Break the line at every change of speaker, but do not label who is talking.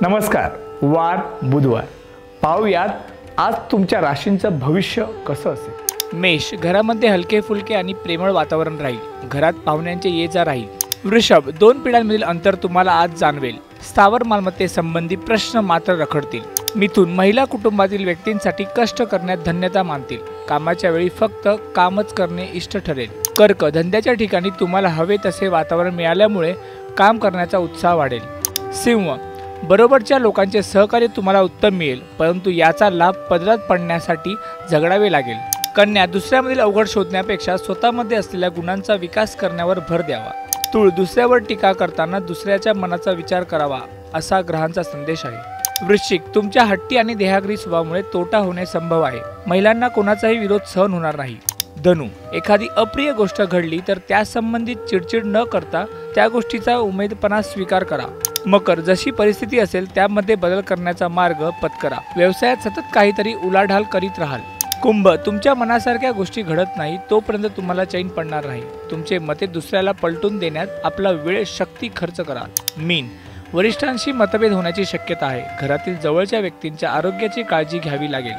नमस्कार. वार बुधवार पाहूयात आज तुमच्या राशींचं भविष्य कसं असेल.
मेष, घरामध्ये हलके फुलके आणि प्रेमळ वातावरण राहील. घरात पाहुण्यांचे ये जा राहील. वृषभ, 2 पिढ्यांमधील अंतर तुम्हाला आज जाणवेल. स्थावर मालमत्तेसंबंधी प्रश्न मात्र रखडतील. मिथुन, महिला कुटुंबातील व्यक्तींसाठी कष्ट करण्यात धन्यता मानतील. कामाच्या वेळी फक्त कामच करणे इष्ट ठरेल. कर्क, धंद्याच्या ठिकाणी तुम्हाला हवे तसे वातावरण मिळाल्यामुळे काम करण्याचा उत्साह वाढेल. सिंह, बरोबरच्या लोकांचे सहकार्य तुम्हाला उत्तम मिळेल, परंतु याचा लाभ पदरात पडण्यासाठी झगडावे लागेल. कन्या, दुसऱ्यामधील अवघड शोधण्यापेक्षा स्वतःमध्ये असलेल्या गुणांचा विकास करण्यावर भर द्यावा. तूळ, दुसऱ्यावर टीका करताना दुसऱ्याच्या मनाचा विचार करावा असा ग्रहांचा संदेश आहे. वृश्चिक, तुमच्या हट्टी आणि देहाग्री स्वभावामुळे तोटा होणे संभव आहे. महिलांना कोणाचाही विरोध सहन होणार नाही. धनु, एखादी अप्रिय गोष्ट घडली तर त्यासंबंधित चिडचिड न करता त्या गोष्टीचा उमेदपणा स्वीकार करा. मकर, जशी परिस्थिती असेल त्यामध्ये बदल करण्याचा मार्ग पत्करा. व्यवसायात सतत काहीतरी उलाढाल करीत राहाल. कुंभ, तुमच्या मनासारख्या गोष्टी घडत नाही तोपर्यंत तुम्हाला चैन पडणार नाही. तुमचे मते दुसऱ्याला पलटून देण्यात आपला वेळ शक्ती खर्च करा. मीन, वरिष्ठांशी मतभेद होण्याची शक्यता आहे. घरातील जवळच्या व्यक्तींच्या आरोग्याची काळजी घ्यावी लागेल.